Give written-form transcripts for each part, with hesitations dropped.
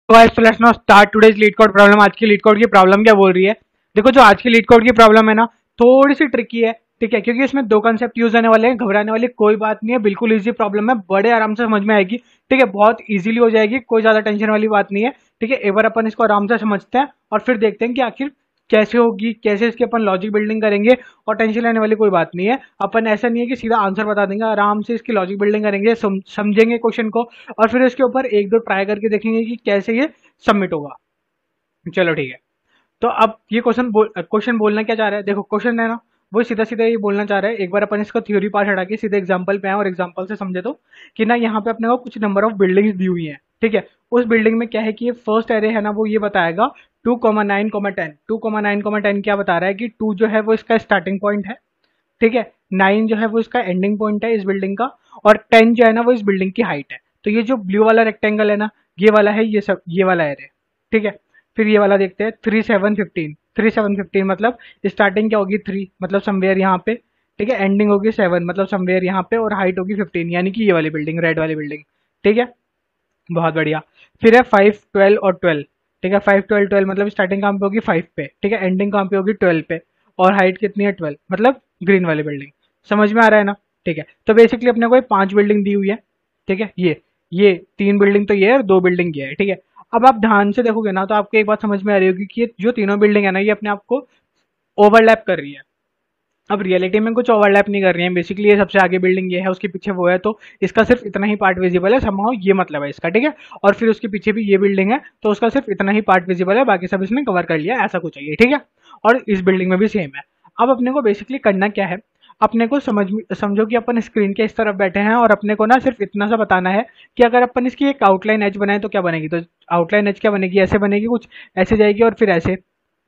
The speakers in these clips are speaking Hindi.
Guys let's now start today's leet code problem. आज की लीड कोड की प्रॉब्लम क्या बोल रही है? देखो, जो आज की लीड कोड की प्रॉब्लम है ना, थोड़ी सी ट्रिकी है। ठीक है, क्योंकि इसमें दो कंसेप्ट यूज होने वाले हैं। घबराने वाली कोई बात नहीं है, बिल्कुल इजी प्रॉब्लम है, बड़े आराम से समझ में आएगी। ठीक है, बहुत इजीली हो जाएगी, कोई ज्यादा टेंशन वाली बात नहीं है। ठीक है, एक बार अपन इसको आराम से समझते हैं और फिर देखते हैं कि आखिर कैसे होगी, कैसे इसकी अपन लॉजिक बिल्डिंग करेंगे। और टेंशन लेने वाली कोई बात नहीं है। अपन ऐसा नहीं है कि सीधा आंसर बता देंगे, आराम से इसकी लॉजिक बिल्डिंग करेंगे, समझेंगे क्वेश्चन को और फिर उसके ऊपर एक दो ट्राई करके देखेंगे कि कैसे ये सबमिट होगा। चलो ठीक है। तो अब ये क्वेश्चन बोलना क्या चाह रहा है? देखो, क्वेश्चन है ना, वो सीधा सीधा ये बोलना चाह रहा है। एक बार अपन इसको थ्योरी पार्ट हटा के सीधे एग्जांपल पे आए और एग्जांपल से समझे तो कि ना, यहाँ पे अपने को कुछ नंबर ऑफ बिल्डिंग्स दी हुई है। ठीक है, उस बिल्डिंग में क्या है कि ये फर्स्ट एरे है ना, वो ये बताएगा 2,9,10। 2,9,10 क्या बता रहा है कि 2 जो है वो इसका स्टार्टिंग पॉइंट है। ठीक है, 9 जो है वो इसका एंडिंग पॉइंट है इस बिल्डिंग का, और 10 जो है ना वो इस बिल्डिंग की हाइट है। तो ये जो ब्लू वाला रेक्टेंगल है ना, ये वाला है, ये वाला एरे। ठीक है, फिर ये वाला देखते हैं 3,7,15। 3,7,15 मतलब स्टार्टिंग क्या होगी 3, मतलब समवेयर यहाँ पे। ठीक है, एंडिंग होगी 7, मतलब समवेयर यहाँ पे, और हाइट होगी 15, यानी कि ये वाली बिल्डिंग, रेड वाली बिल्डिंग। ठीक है, बहुत बढ़िया। फिर है 5, 12 और 12। ठीक है, 5, 12, 12 मतलब स्टार्टिंग कहाँ पे होगी 5 पे। ठीक है, एंडिंग कहाँ पे होगी 12 पे, और हाइट कितनी है 12, मतलब ग्रीन वाली बिल्डिंग। समझ में आ रहा है ना? ठीक है, तो बेसिकली अपने को ये 5 बिल्डिंग दी हुई है। ठीक है, ये 3 बिल्डिंग तो ये है और 2 बिल्डिंग ये है। ठीक है, अब आप ध्यान से देखोगे ना, तो आपको एक बात समझ में आ रही होगी कि ये जो तीनों बिल्डिंग है ना, ये अपने आप को ओवरलैप कर रही है। अब रियलिटी में कुछ ओवरलैप नहीं कर रही है। बेसिकली ये सबसे आगे बिल्डिंग ये है, उसके पीछे वो है, तो इसका सिर्फ इतना ही पार्ट विजिबल है, समहाउ ये मतलब है इसका। ठीक है, और फिर उसके पीछे भी ये बिल्डिंग है, तो उसका सिर्फ इतना ही पार्ट विजिबल है, बाकी सब इसने कवर कर लिया, ऐसा कुछ है ये। ठीक है, और इस बिल्डिंग में भी सेम है। अब अपने को बेसिकली करना क्या है? अपने को समझो कि अपन स्क्रीन के इस तरफ बैठे हैं और अपने को ना सिर्फ इतना सा बताना है कि अगर अपन इसकी एक आउटलाइन एज बनाए तो क्या बनेगी। तो आउटलाइन एज क्या बनेगी? ऐसे बनेगी, कुछ ऐसे जाएगी और फिर ऐसे।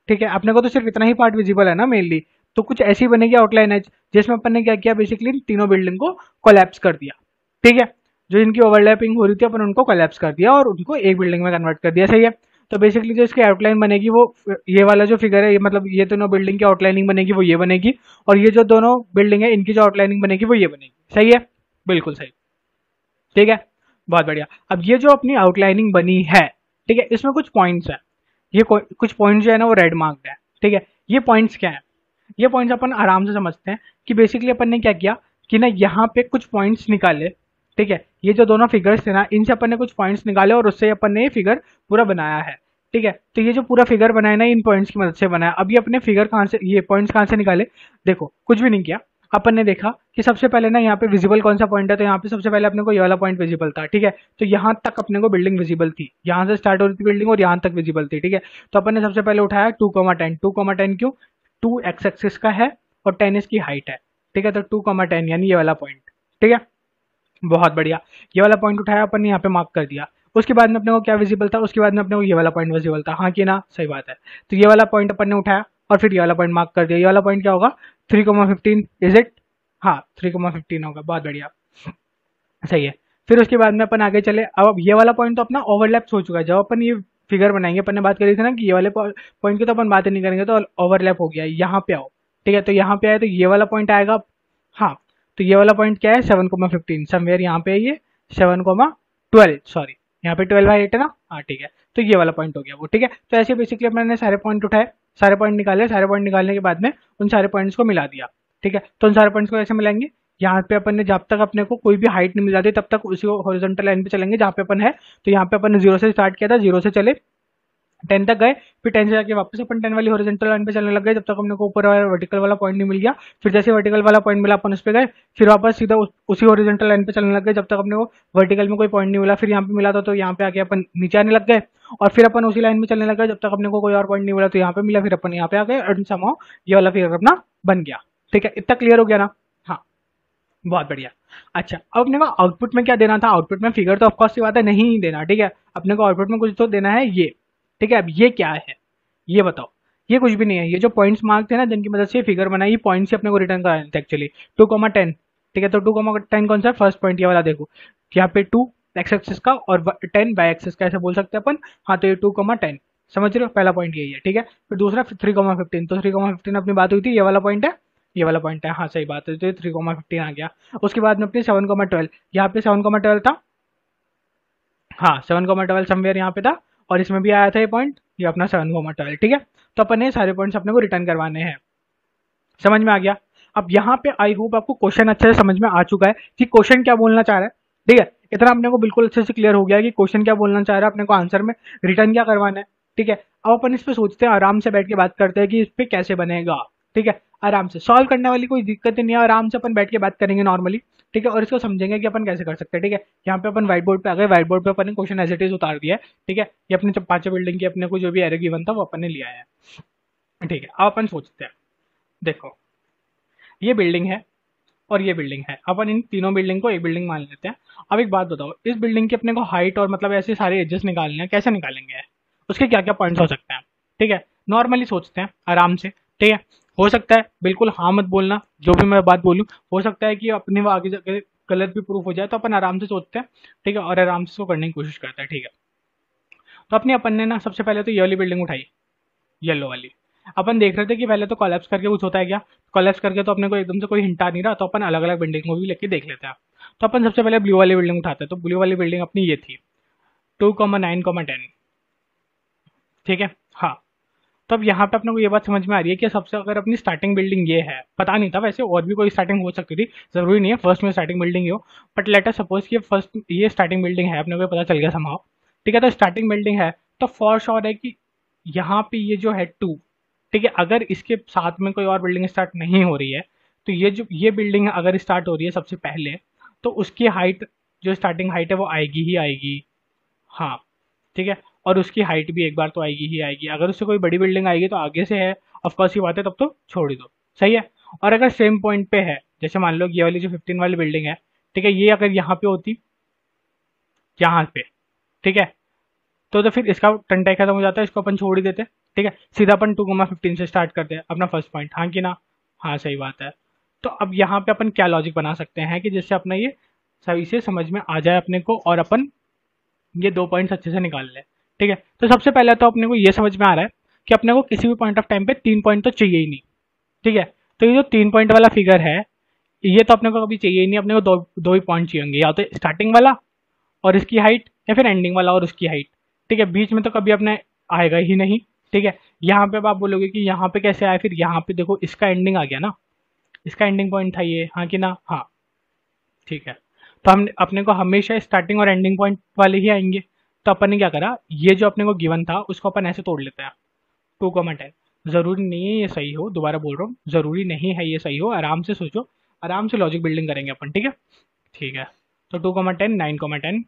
ठीक है, अपने को तो सिर्फ इतना ही पार्ट विजिबल है ना मेनली, तो कुछ ऐसी बनेगी आउटलाइन एज, जिसमें अपन ने क्या किया, बेसिकली तीनों बिल्डिंग को कोलैप्स कर दिया। ठीक है, जो इनकी ओवरलैपिंग हो रही थी अपन उनको कोलैप्स कर दिया और उनको एक बिल्डिंग में कन्वर्ट कर दिया। सही है, तो बेसिकली जो इसकी आउटलाइन बनेगी वो ये वाला जो फिगर है, ये मतलब ये दोनों बिल्डिंग की आउटलाइनिंग बनेगी वो ये बनेगी, और ये जो दोनों बिल्डिंग है इनकी जो आउटलाइनिंग बनेगी वो ये बनेगी। सही है, बिल्कुल सही। ठीक है, बहुत बढ़िया। अब ये जो अपनी आउटलाइनिंग बनी है, ठीक है, इसमें कुछ पॉइंट्स है। ये कुछ पॉइंट्स जो है ना वो रेड मार्क्ड है। ठीक है, ये पॉइंट्स क्या है? ये पॉइंट्स अपन आराम से समझते हैं कि बेसिकली अपन ने क्या किया कि ना, यहाँ पे कुछ पॉइंट्स निकाले। ठीक है, ये जो दोनों फिगर्स थे ना, इनसे अपन ने कुछ पॉइंट्स निकाले और उससे अपन ने ये फिगर पूरा बनाया है। ठीक है, तो ये जो पूरा फिगर बनाया ना, इन पॉइंट्स की मदद से बनाया। अब ये अपने फिगर कहाँ से, ये पॉइंट्स कहाँ से निकाले? देखो, कुछ भी नहीं किया। अपन ने देखा कि सबसे पहले ना यहाँ पे विजिबल कौन सा पॉइंट है, तो यहाँ पे सबसे पहले अपने को ये वाला पॉइंट विजिबल था। ठीक है, तो यहाँ तक अपने को बिल्डिंग विजिबल थी, यहाँ से स्टार्ट हो रही थी बिल्डिंग और यहाँ तक विजिबल थी। ठीक है, तो अपन ने सबसे पहले उठाया 2,10। 2,10 क्यों? 2 एक्स एक्सिस का है और 10 इसकी हाइट है। ठीक है, तो 2,10 यानी ये वाला पॉइंट। ठीक है, बहुत बढ़िया। ये वाला पॉइंट उठाया अपन ने, यहाँ पे मार्क कर दिया। उसके बाद में अपने को क्या विजिबल था? उसके बाद में अपने को ये वाला पॉइंट विजिबल था। हाँ कि ना? सही बात है। तो ये वाला पॉइंट अपन ने उठाया और फिर ये वाला पॉइंट मार्क कर दिया। ये वाला पॉइंट क्या होगा? 3,15। Is it? हाँ, 3,15 होगा। बहुत बढ़िया, सही है। फिर उसके बाद में अपन आगे चले। अब ये वाला पॉइंट तो अपना ओवरलैप हो चुका है। जब अपन ये फिगर बनाएंगे, अपन ने बात करी थी ना कि ये वाले पॉइंट की तो अपन बात ही नहीं करेंगे, तो ओवरलैप हो गया। यहाँ पे आओ। ठीक है, तो यहाँ पे आए तो ये वाला पॉइंट आएगा। हाँ, तो ये वाला पॉइंट क्या है? 7,15, समवेयर यहाँ पे है ये 7,12, सॉरी, यहाँ पे 12/8 है ना। हाँ ठीक है, तो ये वाला पॉइंट हो गया वो। ठीक है, तो ऐसे बेसिकली मैंने सारे पॉइंट उठाए, सारे पॉइंट निकाले, सारे पॉइंट निकालने के बाद में उन सारे पॉइंट्स को मिला दिया। ठीक है, तो उन सारे पॉइंट्स को कैसे मिलाएंगे? यहाँ पे अपन ने जब तक अपने को कोई भी हाइट नहीं मिल जाती तब तक उसी हॉरिजॉन्टल लाइन पे चलेंगे जहाँ पे अपन है। तो यहाँ पे अपन ने 0 से स्टार्ट किया था, 0 से चले 10 तक गए, फिर 10 से जाके वापस अपन 10 वाली हॉरिजॉन्टल लाइन पे चलने लग गए, जब तक हमने को ऊपर वाला वर्टिकल वाला पॉइंट नहीं मिल गया। फिर जैसे वर्टिकल वाला पॉइंट मिला अपन उस पे गए, फिर वापस सीधा उसी हॉरिजॉन्टल लाइन पे चलने लग गए, जब तक अपने को वर्टिकल में कोई पॉइंट नहीं मिला। फिर यहाँ पे मिला था तो यहाँ पे आके अपन नीचे आने लग गए, और फिर अपन उसी लाइन में चलने लग गए जब तक अपने को कोई और पॉइंट नहीं मिला, तो यहाँ पे मिला, फिर अपन यहाँ पे आ गए और समाओ ये वाला फिगर अपना बन गया। ठीक है, इतना क्लियर हो गया ना? हाँ, बहुत बढ़िया। अच्छा, अब अपने को आउटपुट में क्या देना था? आउटपुट में फिगर तो ऑफकोर्स की बात है नहीं देना। ठीक है, अपने को आउटपुट में कुछ तो देना है ये। ठीक है, अब ये क्या है ये बताओ? ये कुछ भी नहीं है, ये जो पॉइंट्स मार्क थे ना जिनकी मदद से फिगर बनाई, पॉइंट्स ही अपने को रिटर्न कराने थे एक्चुअली। 2,10। ठीक है, तो 2,10 कौन सा है? फर्स्ट पॉइंट ये वाला देखो, यहाँ पे 2 एक्स एक्सिस का और 10 वाई एक्सिस का, ऐसे बोल सकते हैं अपन। हाँ, तो ये 2,10 समझ रहे हो, पहला पॉइंट यही है। ठीक है, फिर दूसरा 3,15, तो 3,15 अपनी बात हुई थी, ये वाला पॉइंट है, ये वाला पॉइंट है। हाँ सही बात है, तो 3,15 आ गया। उसके बाद में अपनी 7,12, यहाँ पे 7,12 था। हाँ, 7,12 समवेयर यहाँ पे था, और इसमें भी आया था ये पॉइंट, ये अपना 7,12, ठीक है। तो अपन ने सारे पॉइंट्स अपने को रिटर्न करवाने हैं। समझ में आ गया। अब यहाँ पे आई होप आपको क्वेश्चन अच्छे से समझ में आ चुका है कि क्वेश्चन क्या बोलना चाह रहा है, ठीक है। इतना अपने को बिल्कुल अच्छे से क्लियर हो गया है कि क्वेश्चन क्या बोलना चाह रहा है, अपने को आंसर में रिटर्न क्या करवाना है, ठीक है। अब अपन इस पे सोचते हैं, आराम से बैठ के बात करते हैं कि इस पे कैसे बनेगा, ठीक है। आराम से सॉल्व करने वाली कोई दिक्कत ही नहीं है, आराम से अपन बैठ के बात करेंगे नॉर्मली, ठीक है। और इसको समझेंगे कि अपन कैसे कर सकते हैं, ठीक है। यहाँ पे अपन व्हाइट बोर्ड पे आ गए, व्हाइट बोर्ड पे अपन ने क्वेश्चन एज इट इज उतार दिया है, ठीक है। ये अपने जब 5 बिल्डिंग की अपने को जो भी एरर गिवन था वो अपन ने लिया है, ठीक है। अब अपन सोचते हैं, देखो ये बिल्डिंग है और ये बिल्डिंग है, अपन इन तीनों बिल्डिंग को एक बिल्डिंग मान लेते हैं। अब एक बात बताओ, इस बिल्डिंग की अपने को हाइट और मतलब ऐसे सारे एजेस निकालने हैं, कैसे निकालेंगे, उसके क्या क्या पॉइंट्स हो सकते हैं, ठीक है। नॉर्मली सोचते हैं आराम से, ठीक है। हो सकता है, बिल्कुल हाँ मत बोलना जो भी मैं बात बोलूँ, हो सकता है कि अपने वो आगे जाके गलत भी प्रूफ हो जाए, तो अपन आराम से सोचते हैं, ठीक है, और आराम से उसको करने की कोशिश करते हैं, ठीक है। तो अपनी अपन ने ना सबसे पहले तो ये वाली बिल्डिंग उठाई, येलो वाली। अपन देख रहे थे कि पहले तो कोलैप्स करके कुछ होता है क्या, कोलैप्स करके तो अपने को एकदम से कोई हिंट आ नहीं रहा, तो अपन अलग अलग बिल्डिंग को भी लेके देख लेते हैं। तो अपन सबसे पहले ब्लू वाली बिल्डिंग उठाते हैं, तो ब्लू वाली बिल्डिंग अपनी ये थी 2,9,10, ठीक है। हाँ, तो अब यहाँ पे अपने को ये बात समझ में आ रही है कि सबसे अगर अपनी स्टार्टिंग बिल्डिंग ये है, पता नहीं था वैसे और भी कोई स्टार्टिंग हो सकती थी, जरूरी नहीं है फर्स्ट में स्टार्टिंग बिल्डिंग ही हो, बट लेट अस सपोज कि फर्स्ट ये स्टार्टिंग बिल्डिंग है, अपने को पता चल गया समहाउ, ठीक है। तो स्टार्टिंग बिल्डिंग है, तो फॉर श्योर है कि यहाँ पे ये जो है 2, ठीक है, अगर इसके साथ में कोई और बिल्डिंग स्टार्ट नहीं हो रही है, तो ये जो ये बिल्डिंग अगर स्टार्ट हो रही है सबसे पहले, तो उसकी हाइट जो स्टार्टिंग हाइट है वो आएगी ही आएगी, हाँ, ठीक है। और उसकी हाइट भी एक बार तो आएगी ही आएगी, अगर उससे कोई बड़ी बिल्डिंग आएगी तो आगे से है, ऑफकोर्स की बात है, तब तो छोड़ ही दो, सही है। और अगर सेम पॉइंट पे है, जैसे मान लो ये वाली जो 15 वाली बिल्डिंग है, ठीक है, ये अगर यहाँ पे होती, यहाँ पे, ठीक है, तो फिर इसका टंटा खत्म हो जाता है, इसको अपन छोड़ ही देते, ठीक है। सीधा अपन 2,15 से स्टार्ट करते हैं अपना फर्स्ट पॉइंट, हाँ कि ना, हाँ सही बात है। तो अब यहाँ पे अपन क्या लॉजिक बना सकते हैं कि जिससे अपना ये सही से समझ में आ जाए अपने को, और अपन ये 2 पॉइंट्स अच्छे से निकाल ले, ठीक है। तो सबसे पहले तो अपने को ये समझ में आ रहा है कि अपने को किसी भी पॉइंट ऑफ टाइम पे 3 पॉइंट तो चाहिए ही नहीं, ठीक है। तो ये जो 3 पॉइंट वाला फिगर है, ये तो अपने को कभी चाहिए ही नहीं, अपने को दो ही पॉइंट चाहिए होंगे, या तो स्टार्टिंग वाला और इसकी हाइट, या फिर एंडिंग वाला और उसकी हाइट, ठीक है। बीच में तो कभी अपने आएगा ही नहीं, ठीक है। यहाँ पे अब आप बोलोगे कि यहाँ पे कैसे आया, फिर यहाँ पे देखो इसका एंडिंग आ गया ना, इसका एंडिंग पॉइंट था ये, हाँ कि ना, हाँ, ठीक है। तो हम अपने को हमेशा स्टार्टिंग और एंडिंग पॉइंट वाले ही आएंगे। तो अपन ने क्या करा, ये जो अपने को गिवन था उसको अपन ऐसे तोड़ लेते हैं, 2,10। जरूरी नहीं है ये सही हो, दोबारा बोल रहा हूँ, जरूरी नहीं है ये सही हो, आराम से सोचो, आराम से लॉजिक बिल्डिंग करेंगे अपन, ठीक है, ठीक है। तो 2,10, 9,10,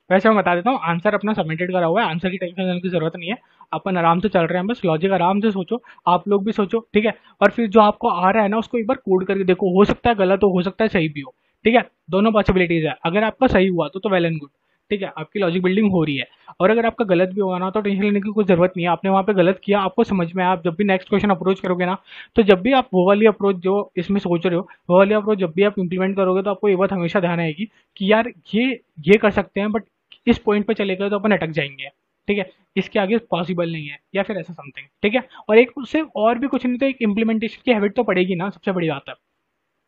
वैसे मैं बता देता हूँ आंसर अपना सबमिटेड करा हुआ है, आंसर की टेंशन लेने की जरूरत नहीं है, अपन आराम से चल रहे हैं, बस लॉजिक आराम से सोचो, आप लोग भी सोचो, ठीक है। और फिर जो आपको आ रहा है ना उसको एक बार कोड करके देखो, हो सकता है गलत हो सकता है सही भी हो, ठीक है। दोनों पॉसिबिलिटीज है, अगर आपका सही हुआ तो वेल एंड गुड, ठीक है, आपकी लॉजिक बिल्डिंग हो रही है। और अगर आपका गलत भी होगा ना तो टेंशन लेने की कोई जरूरत नहीं है, आपने वहाँ पे गलत किया, आपको समझ में आया, आप जब भी नेक्स्ट क्वेश्चन अप्रोच करोगे ना, तो जब भी आप वो वाली अप्रोच जो इसमें सोच रहे हो, वो वाली अप्रोच जब भी आप इंप्लीमेंट करोगे, तो आपको ये बात हमेशा ध्यान आएगी कि यार ये कर सकते हैं, बट इस पॉइंट पे चले गए तो अपन अटक जाएंगे, ठीक है, इसके आगे पॉसिबल नहीं है, या फिर ऐसा समथिंग, ठीक है। और एक उससे और भी कुछ नहीं तो एक इम्प्लीमेंटेशन की हैबिट तो पड़ेगी ना, सबसे बड़ी बात है।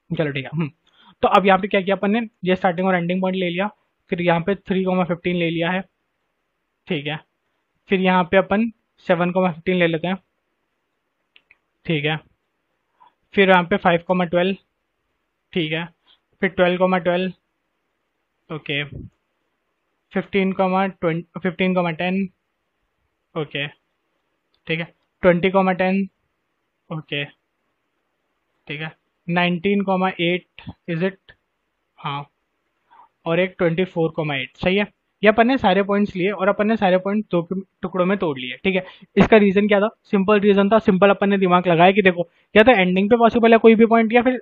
चलो ठीक है, तो अब यहाँ पे क्या किया अपन ने, ये स्टार्टिंग और एंडिंग पॉइंट ले लिया, फिर यहाँ पे 3,15 ले लिया है, ठीक है। फिर यहाँ पे अपन 7,15 ले लेते हैं, ठीक है। फिर यहाँ पे 5,12, ठीक है। फिर 12,12, ओके। 15,10, ओके, ठीक है। 20,10, ओके, ठीक है। 19,8 इज इट, हाँ, और एक 24,8, सही है। ये अपन ने सारे पॉइंट्स लिए और अपन ने सारे पॉइंट दो टुकड़ों में तोड़ लिए, ठीक है। इसका रीजन क्या था, सिंपल रीजन था, सिंपल अपन ने दिमाग लगाया कि देखो या तो एंडिंग पे पॉसिबल है कोई भी पॉइंट, या फिर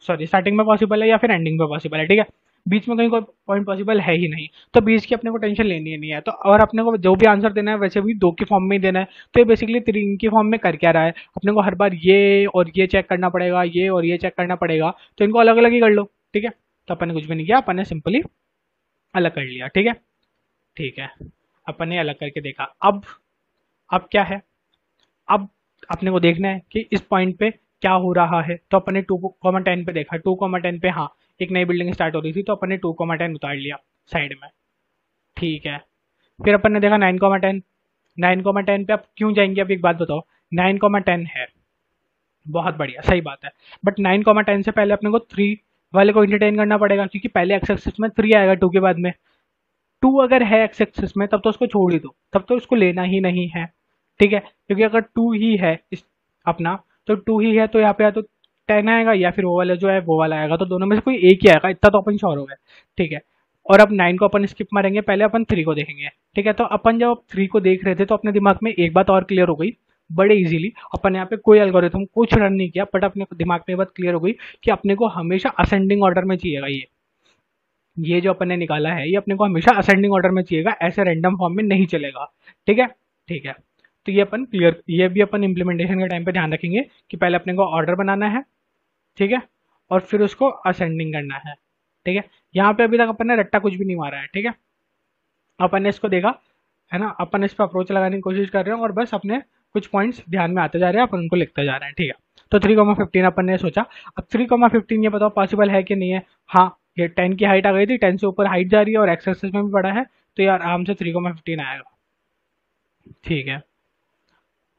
सॉरी स्टार्टिंग में पॉसिबल है या फिर एंडिंग में पॉसिबल है, ठीक है। बीच में कहीं कोई पॉइंट पॉसिबल है ही नहीं, तो बीच की अपने को टेंशन लेनी है नहीं है। तो और अपने को जो भी आंसर देना है वैसे भी 2 के फॉर्म में ही देना है, तो ये बेसिकली 3 की फॉर्म में कर क्या रहा है, अपने को हर बार ये और ये चेक करना पड़ेगा, ये और ये चेक करना पड़ेगा, तो इनको अलग अलग ही कर लो, ठीक है। तो अपन ने कुछ भी नहीं किया, अपन ने सिंपली अलग कर लिया, ठीक है, ठीक है। अपन ने अलग करके देखा। अब क्या है, अब अपने को देखना है कि इस पॉइंट पे क्या हो रहा है, तो अपन ने 2,10 पे देखा, 2,10 पे हाँ एक नई बिल्डिंग स्टार्ट हो रही थी, तो अपन ने 2,10 उतार लिया साइड में, ठीक है। फिर अपन ने देखा 9,10, 9,10 पे आप क्यों जाएंगे? अब एक बात बताओ, 9,10 है, बहुत बढ़िया, सही बात है, बट 9,10 से पहले अपने को 3 वाले को इंटरटेन करना पड़ेगा, क्योंकि पहले एक्स एक्सिस में 3 आएगा 2 के बाद में। 2 अगर है एक्स एक्सिस में तब तो उसको छोड़ ही दो, तब तो उसको लेना ही नहीं है, ठीक है, क्योंकि अगर 2 ही है इस अपना, तो 2 ही है तो यहाँ पे या तो 10 आएगा या फिर वो वाला जो है वो वाला आएगा, तो दोनों में से कोई एक ही आएगा, इतना तो अपन श्योर हो गए, ठीक है। और अब 9 को अपन स्किप मारेंगे, पहले अपन 3 को देखेंगे, ठीक है। तो अपन जब 3 को देख रहे थे तो अपने दिमाग में एक बात और क्लियर हो गई, बड़े इजीली। अपन यहाँ पे कोई एल्गोरिथम कुछ रन नहीं किया, बट अपने दिमाग में ये बात क्लियर हो गई कि अपने को हमेशा असेंडिंग ऑर्डर में चाहिएगा ये जो अपन ने निकाला है ये अपने को हमेशा असेंडिंग ऑर्डर में चाहिएगा, ऐसे रैंडम फॉर्म में नहीं चलेगा, ठीक है, ठीक है। तो ये अपन क्लियर, ये भी अपन इम्प्लीमेंटेशन के टाइम पे ध्यान रखेंगे कि पहले अपने को ऑर्डर बनाना है, ठीक है, और फिर उसको असेंडिंग करना है, ठीक है। यहाँ पे अभी तक अपन ने रट्टा कुछ भी नहीं मारा है, ठीक है, अपन ने इसको देखा है ना, अपन इस पर अप्रोच लगाने की कोशिश कर रहे हैं और बस अपने कुछ पॉइंट्स ध्यान में आते जा रहे हैं, अपन उनको लिखते जा रहे हैं, ठीक है। तो 3,15 अपन ने सोचा, अब 3,15 ये बताओ पॉसिबल है कि नहीं है? हाँ, ये 10 की हाइट आ गई थी, 10 से ऊपर हाइट जा रही है और एक्स एक्सिस में भी बड़ा है, तो यार आराम से 3,15 आएगा, ठीक है।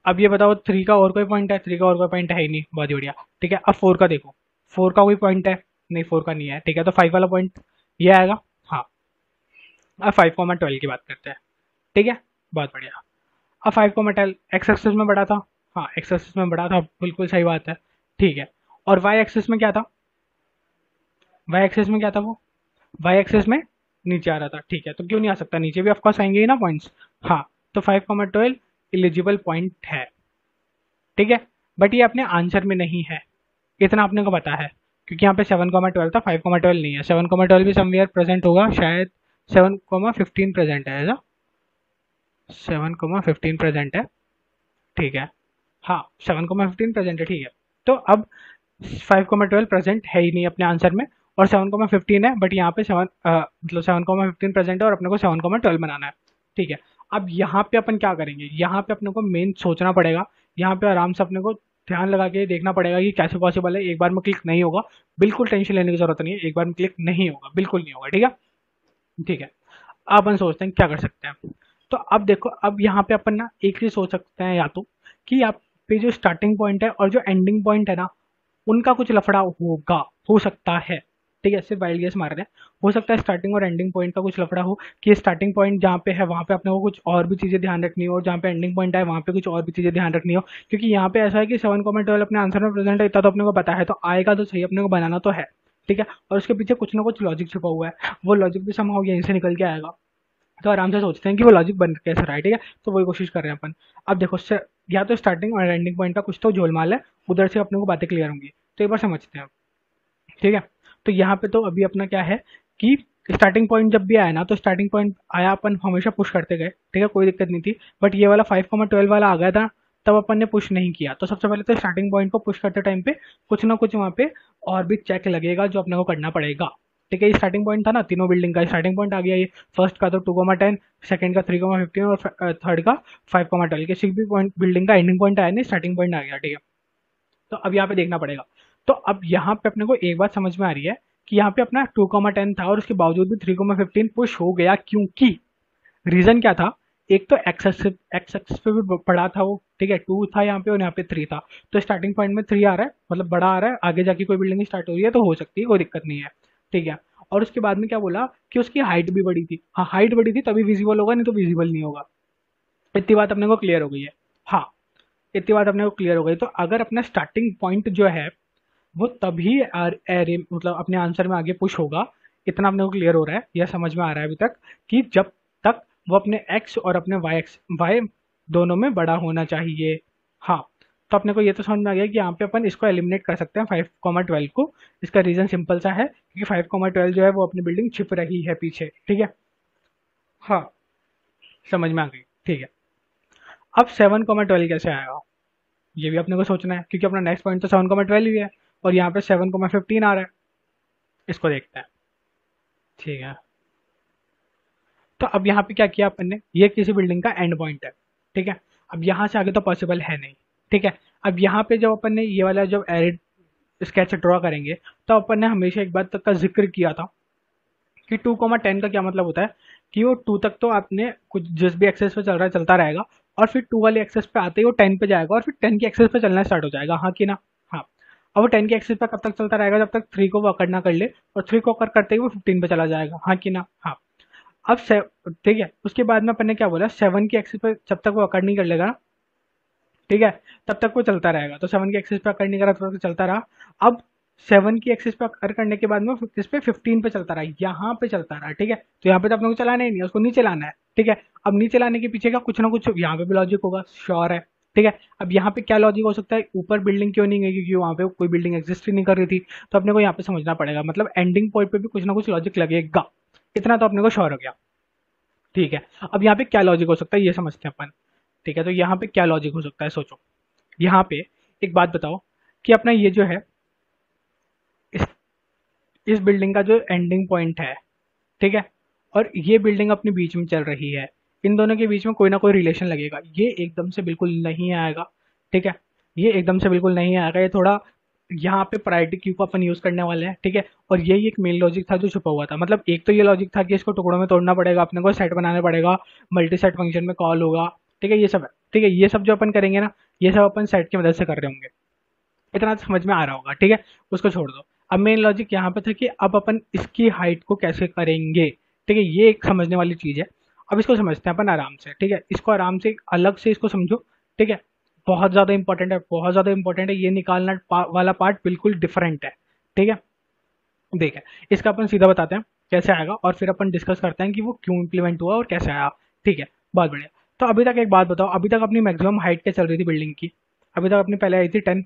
अब ये बताओ 3 का और कोई पॉइंट है? 3 का और कोई पॉइंट है ही नहीं, बहुत ही बढ़िया, ठीक है। अब 4 का देखो, 4 का कोई पॉइंट है? नहीं, 4 का नहीं है, ठीक है, तो 5 वाला पॉइंट ये आएगा, हाँ। अब 5,12 की बात करते हैं, ठीक है, बहुत बढ़िया। अब 5,12 एक्स एक्सिस में बढ़ा था, हाँ एक्स एक्सिस में बढ़ा था, बिल्कुल सही बात है, ठीक है। और वाई एक्सिस में क्या था? वाई एक्सिस में क्या था वो? वाई एक्सिस में नीचे आ रहा था, ठीक है, तो क्यों नहीं आ सकता? नीचे भी ऑफकोर्स आएंगे ही ना पॉइंट्स, हाँ। तो 5,12 एलिजिबल पॉइंट है, ठीक है, बट ये अपने आंसर में नहीं है, इतना आपने को पता है, क्योंकि यहाँ पे 7,12 था, 5,12 नहीं है। 7,12 भी समवेयर प्रेजेंट होगा, शायद 7,15 प्रेजेंट है, ऐसा 7,15 प्रेजेंट है, ठीक है, हाँ 7,15 प्रेजेंट है, ठीक है। तो अब 5,12 प्रेजेंट है ही नहीं अपने आंसर में, और 7,15 है, बट यहाँ पे 7,15 प्रेजेंट है और अपने को 7,12 बनाना है, ठीक है। अब यहाँ पे अपन क्या करेंगे? यहाँ पे अपने को मेन सोचना पड़ेगा, यहाँ पे आराम से अपने को ध्यान लगा के देखना पड़ेगा कि कैसे पॉसिबल है। एक बार में क्लिक नहीं होगा, बिल्कुल टेंशन लेने की जरूरत नहीं है, एक बार में क्लिक नहीं होगा, बिल्कुल नहीं होगा, ठीक है, ठीक है। अब अपन सोचते हैं क्या कर सकते हैं। तो अब देखो, अब यहाँ पे अपन ना एक चीज सोच सकते हैं, या तो कि यहाँ पे जो स्टार्टिंग पॉइंट है और जो एंडिंग पॉइंट है ना, उनका कुछ लफड़ा होगा, हो सकता है, ठीक है, सिर्फ वाइल्ड गेस मार रहे हैं, हो सकता है स्टार्टिंग और एंडिंग पॉइंट का कुछ लफड़ा हो, कि स्टार्टिंग पॉइंट जहाँ पे है वहाँ पे अपने को कुछ और भी चीज़ें ध्यान रखनी हो, और जहाँ पे एंडिंग पॉइंट है वहाँ पे कुछ और भी चीज़ें ध्यान रखनी हो, क्योंकि यहाँ पे ऐसा है कि 7,12 अपने आंसर में प्रेजेंट है, इतना तो अपने को पता है, तो आएगा तो सही, अपने को बनाना तो है, ठीक है, और उसके पीछे कुछ ना कुछ लॉजिक छुपा हुआ है, वो लॉजिक भी समहाउ यहीं से निकल के आएगा, तो आराम से सोचते हैं कि वो लॉजिक बन कैसे रहा है, ठीक है, तो वही कोशिश कर रहे हैं अपन। अब देखो या तो स्टार्टिंग और एंडिंग पॉइंट का कुछ तो झोलमाल है, उधर से अपने को बातें क्लियर होंगी, तो एक बार समझते हैं, ठीक है। तो यहाँ पे तो अभी अपना क्या है कि स्टार्टिंग पॉइंट जब भी आया ना, तो स्टार्टिंग पॉइंट आया अपन हमेशा पुश करते गए, ठीक है, कोई दिक्कत नहीं थी, बट ये वाला 5,12 वाला आ गया था, तब अपन ने पुश नहीं किया। तो सबसे पहले तो स्टार्टिंग पॉइंट को पुश करते टाइम पे कुछ ना कुछ वहाँ पे और भी चेक लगेगा जो अपने को करना पड़ेगा, ठीक है। ये स्टार्टिंग पॉइंट था ना, तीनों बिल्डिंग का स्टार्टिंग पॉइंट आ गया, ये फर्स्ट का तो 2,10, सेकंड का 3,15 और थर्ड का 5,12, किसी भी पॉइंट बिल्डिंग का एंडिंग पॉइंट आया नहीं, स्टार्टिंग पॉइंट आ गया, ठीक है। तो अब यहाँ पे देखना पड़ेगा। तो अब यहाँ पे अपने को एक बात समझ में आ रही है कि यहाँ पे अपना 2,10 था और उसके बावजूद भी 3,15 पुश हो गया, क्योंकि रीजन क्या था? एक तो एक्स एक्सिस पे भी बड़ा था वो, ठीक है, 2 था यहाँ पे और यहाँ पे 3 था, तो स्टार्टिंग पॉइंट में 3 आ रहा है, मतलब बड़ा आ रहा है, आगे जाके कोई बिल्डिंग स्टार्ट हो रही है तो हो सकती है, कोई दिक्कत नहीं है, ठीक है। और उसके बाद में क्या बोला कि उसकी हाइट भी बड़ी थी, हाँ हाइट बड़ी थी तभी विजिबल होगा, नहीं तो विजिबल नहीं होगा, इतनी बात अपने को क्लियर हो गई है, हाँ इतनी बात अपने को क्लियर हो गई। तो अगर अपना स्टार्टिंग पॉइंट जो है वो तभी एरे मतलब अपने आंसर में आगे पुश होगा, इतना अपने को क्लियर हो रहा है, यह समझ में आ रहा है अभी तक, कि जब तक वो अपने एक्स और अपने वाई दोनों में बड़ा होना चाहिए, हाँ। तो अपने को ये तो समझ में आ गया कि यहाँ पे अपन इसको एलिमिनेट कर सकते हैं 5,12 को। इसका रीजन सिंपल सा है, क्योंकि 5,12 जो है वो अपनी बिल्डिंग छिप रही है पीछे, ठीक है, हाँ समझ में आ गई, ठीक है। अब 7,12 कैसे आएगा, ये भी अपने को सोचना है, क्योंकि अपना नेक्स्ट पॉइंट तो 7,12 ही है, और यहाँ पे 7,15 आ रहा है, इसको देखते हैं, ठीक है। तो अब यहाँ पे क्या किया अपन ने, ये किसी बिल्डिंग का एंड पॉइंट है, ठीक है, अब यहाँ से आगे तो पॉसिबल है नहीं, ठीक है। अब यहाँ पे जब अपन ने ये वाला जब एरिड स्केच ड्रॉ करेंगे, तो अपन ने हमेशा एक बात का जिक्र किया था कि 2,10 का क्या मतलब होता है कि वो 2 तक तो आपने कुछ जिस भी एक्सेस पे चल रहा है चलता रहेगा, और फिर 2 वाले एक्सेस पे आते ही वो 10 पे जाएगा और फिर 10 के एक्सेस पे चलना स्टार्ट हो जाएगा, हाँ कि ना? हाँ। अब वो 10 के एक्सेस पे कब तक चलता रहेगा? जब तक 3 को वो अकड़ ना कर ले, और 3 को अकड़ करते ही वो 15 पे चला जाएगा, हाँ कि ना? हाँ। अब ठीक है, उसके बाद में अपन ने क्या बोला, 7 की एक्सेस पे जब तक वो अकड़ नहीं कर लेगा ना, ठीक है, तब तक वो चलता रहेगा। तो 7 की एक्सेस पे अकड़ नहीं करा तब तक चलता रहा। अब 7 की एक्सेस पे अकड़ करने के बाद में किस पे, 15 पे चलता रहा, यहाँ पे चलता रहा, ठीक है। तो यहाँ पे तो अपने को चलाना ही नहीं है, उसको नीचे लाना है, ठीक है। अब नीचे लाने के पीछे का कुछ ना कुछ यहाँ पे भी लॉजिक होगा, श्योर है, ठीक है। अब यहाँ पे क्या लॉजिक हो सकता है, ऊपर बिल्डिंग क्यों नहीं गई, क्योंकि वहाँ पे कोई बिल्डिंग एग्जिस्ट ही नहीं कर रही थी। तो अपने को यहाँ पे समझना पड़ेगा, मतलब एंडिंग पॉइंट पे भी कुछ ना कुछ लॉजिक लगेगा, इतना तो अपने को श्योर हो गया, ठीक है। अब यहाँ पे क्या लॉजिक हो सकता है ये समझते हैं अपन, ठीक है। तो यहाँ पे क्या लॉजिक हो सकता है, सोचो। यहाँ पे एक बात बताओ कि अपना ये जो है, इस इस बिल्डिंग का जो एंडिंग पॉइंट है, ठीक है, और ये बिल्डिंग अपने बीच में चल रही है, इन दोनों के बीच में कोई ना कोई रिलेशन लगेगा, ये एकदम से बिल्कुल नहीं आएगा, ठीक है। ये एकदम से बिल्कुल नहीं आएगा, ये थोड़ा यहाँ पे प्रायोरिटी क्यू को अपन यूज करने वाले हैं, ठीक है। और यही एक मेन लॉजिक था जो छुपा हुआ था, मतलब एक तो ये लॉजिक था कि इसको टुकड़ों में तोड़ना पड़ेगा, अपने को सेट बनाना पड़ेगा, मल्टी सेट फंक्शन में कॉल होगा, ठीक है, ये सब है, ठीक है। ये सब जो अपन करेंगे ना, ये सब अपन सेट की मदद से कर रहे होंगे, इतना तो समझ में आ रहा होगा, ठीक है। उसको छोड़ दो। अब मेन लॉजिक यहाँ पे था कि अब अपन इसकी हाइट को कैसे करेंगे, ठीक है, ये एक समझने वाली चीज है। अब इसको समझते हैं अपन आराम से, ठीक है, इसको आराम से अलग से इसको समझो, ठीक है। बहुत ज्यादा इंपॉर्टेंट है, बहुत ज्यादा इंपॉर्टेंट है, ये निकालना वाला पार्ट बिल्कुल डिफरेंट है, ठीक है। देखें, इसका अपन सीधा बताते हैं कैसे आएगा, और फिर अपन डिस्कस करते हैं कि वो क्यों इंप्लीमेंट हुआ और कैसे आया, ठीक है। बहुत बढ़िया। तो अभी तक एक बात बताओ, अभी तक अपनी मैक्सिमम हाइट क्या चल रही थी बिल्डिंग की? अभी तक अपनी पहले आई थी 10,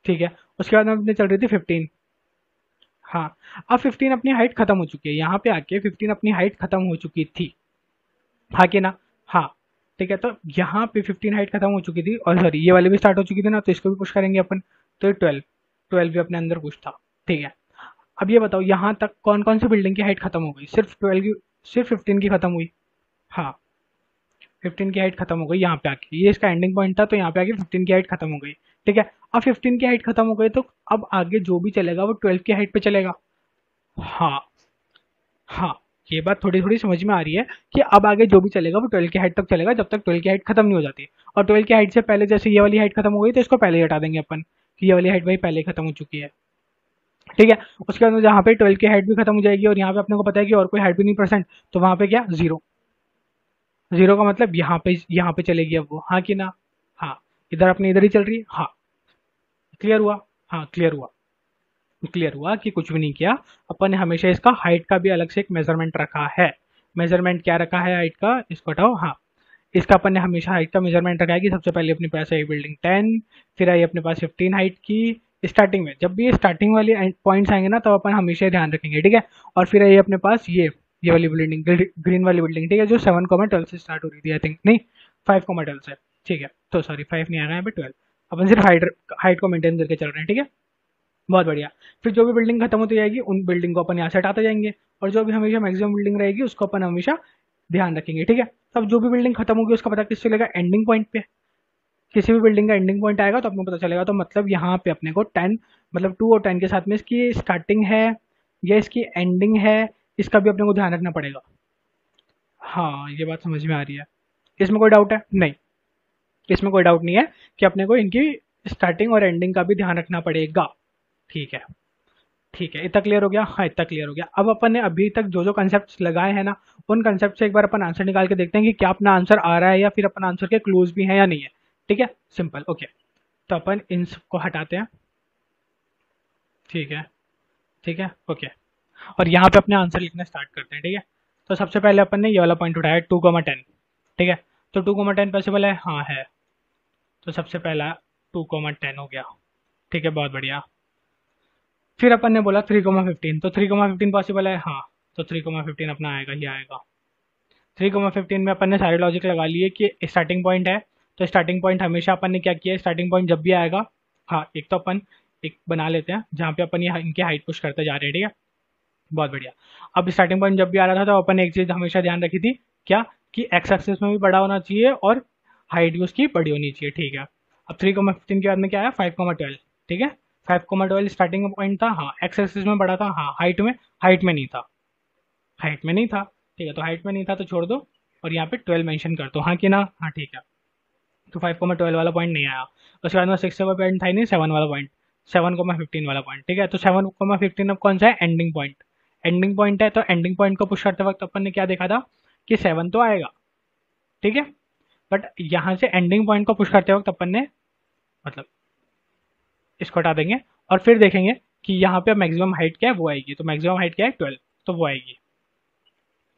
ठीक है। उसके बाद में अपनी चल रही थी 15, हाँ। अब 15 अपनी हाइट खत्म हो चुकी है, यहाँ पे आके 15 अपनी हाइट खत्म हो चुकी थी, हाँ कि ना? हाँ। ठीक है, तो यहाँ पे 15 हाइट खत्म हो चुकी थी, और सॉरी ये वाली भी स्टार्ट हो चुकी थी ना, तो इसको भी पुश करेंगे अपन। तो ये 12, 12 भी अपने अंदर पुश था, ठीक है। अब ये बताओ यहाँ तक कौन कौन सी बिल्डिंग की हाइट खत्म हो गई? सिर्फ 12 की, सिर्फ 15 की खत्म हुई, हाँ। 15 की हाइट खत्म हो गई यहाँ पे आके, ये इसका एंडिंग पॉइंट था, तो यहाँ पे आके 15 की हाइट खत्म हो गई, ठीक है। अब 15 की हाइट खत्म हो गई, तो अब आगे जो भी चलेगा वो 12 की हाइट पे चलेगा, हाँ। हाँ, ये बात थोड़ी थोड़ी समझ में आ रही है कि अब आगे जो भी चलेगा वो 12 की हाइट तक चलेगा, जब तक 12 की हाइट खत्म नहीं हो जाती। और 12 की हाइट से पहले जैसे ये वाली हाइट खत्म हो गई, तो इसको पहले ही हटा देंगे अपन, कि ये वाली हाइट भाई पहले ही खत्म हो चुकी है, ठीक है। उसके बाद में जहाँ पे 12 की हाइट भी खत्म हो जाएगी, और यहाँ पे अपने को पता है कि और कोई हाइट भी नहीं परसेंट, तो वहाँ पे क्या, जीरो। जीरो का मतलब यहाँ पे चलेगी अब वो, हाँ कि ना? हाँ। इधर अपनी इधर ही चल रही है, हाँ। क्लियर हुआ? हाँ क्लियर हुआ। क्लियर हुआ कि कुछ भी नहीं किया अपन ने, हमेशा इसका हाइट का भी अलग से एक मेजरमेंट रखा है। मेजरमेंट क्या रखा है हाइट का, इसको हटाओ, हाँ। इसका अपन ने हमेशा हाइट का मेजरमेंट रखा है कि सबसे पहले अपने पास आई बिल्डिंग 10, फिर आई अपने पास 15 हाइट की स्टार्टिंग में, जब भी ये स्टार्टिंग वाले पॉइंट्स आएंगे ना, तब अपन हमेशा ध्यान रखेंगे, ठीक है। और फिर आई अपने पास ये वाली बिल्डिंग, ग्रीन वाली बिल्डिंग, ठीक है, जो 7,12 से स्टार्ट हो रही थी, आई थिंक, नहीं 5,12 से, ठीक है। तो सॉरी 5 नहीं आ रहा है, 12। अपन सिर्फ हाइट हाइट को मेंटेन करके चल रहे हैं, ठीक है। बहुत बढ़िया। फिर जो भी बिल्डिंग खत्म होती जाएगी उन बिल्डिंग को अपन यहाँ से हटाते जाएंगे, और जो भी हमेशा मैक्सिमम बिल्डिंग रहेगी उसको अपन हमेशा ध्यान रखेंगे, ठीक है। तब जो भी बिल्डिंग खत्म होगी उसका पता किससे चलेगा, एंडिंग पॉइंट पे। किसी भी बिल्डिंग का एंडिंग पॉइंट आएगा तो अपने को पता चलेगा, तो मतलब यहाँ पे अपने को 10, मतलब 2 और 10 के साथ में इसकी स्टार्टिंग है या इसकी एंडिंग है, इसका भी अपने को ध्यान रखना पड़ेगा। हाँ, ये बात समझ में आ रही है, इसमें कोई डाउट है? नहीं, इसमें कोई डाउट नहीं है कि अपने को इनकी स्टार्टिंग और एंडिंग का भी ध्यान रखना पड़ेगा, ठीक है। ठीक है, इतना क्लियर हो गया? हाँ, इतना क्लियर हो गया। अब अपन ने अभी तक जो जो कंसेप्ट लगाए हैं ना, उन कंसेप्ट से एक बार अपन आंसर निकाल के देखते हैं कि क्या अपना आंसर आ रहा है, या फिर अपन आंसर के क्लोज भी हैं या नहीं है, ठीक है। Simple, okay. तो अपन इन सबको हटाते हैं, ठीक है, ठीक है, ओके। और यहाँ पे अपने आंसर लिखना स्टार्ट करते हैं, ठीक है। तो सबसे पहले अपन ने ये वाला पॉइंट उठाया 2,10, ठीक है। तो 2,10 पॉसिबल है, हाँ है। तो सबसे पहला 2,10 हो गया, ठीक है, बहुत बढ़िया। फिर अपन ने बोला 3,15, तो 3,15 पॉसिबल है, हाँ। तो 3,15 अपना आएगा ही आएगा। 3,15 में अपन ने सारे लॉजिक लगा लिए कि स्टार्टिंग पॉइंट है, तो स्टार्टिंग पॉइंट हमेशा अपन ने क्या किया, स्टार्टिंग पॉइंट जब भी आएगा, हाँ, एक तो अपन एक बना लेते हैं जहाँ पे अपन ये इनके हाइट पुश करते जा रहे हैं, ठीक है। बहुत बढ़िया। अब स्टार्टिंग पॉइंट जब भी आ रहा था तो अपन ने एक चीज़ हमेशा ध्यान रखी थी, क्या, कि एक्स एक्सिस में भी बड़ा होना चाहिए और हाइट भी उसकी बड़ी होनी चाहिए, ठीक है। अब 3,15 के बाद में क्या आया, 5,12, ठीक है। 5,12 स्टार्टिंग पॉइंट था, हाँ। एक्स एक्सिस में बड़ा था, हाँ। हाइट में नहीं था, हाइट में नहीं था, ठीक है, तो हाइट में नहीं था तो छोड़ दो और यहाँ पे 12 मेंशन कर दो, हाँ कि ना, हाँ ठीक है। तो 5,12 वाला पॉइंट नहीं आया। उसके बाद में 6 वाला पॉइंट था ही नहीं, 7 वाला पॉइंट, 7,15 वाला पॉइंट, ठीक है। तो 7,15 अब कौन सा है, एंडिंग पॉइंट, एंडिंग पॉइंट है। तो एंडिंग पॉइंट को पुश करते वक्त अपन ने क्या देखा था कि 7 तो आएगा, ठीक है। बट यहाँ से एंडिंग पॉइंट को पुश करते वक्त अपन ने मतलब इसको हटा देंगे और फिर देखेंगे कि यहाँ पे मैक्सिमम हाइट क्या है वो आएगी। तो मैक्सिमम हाइट क्या है 12, तो वो आएगी,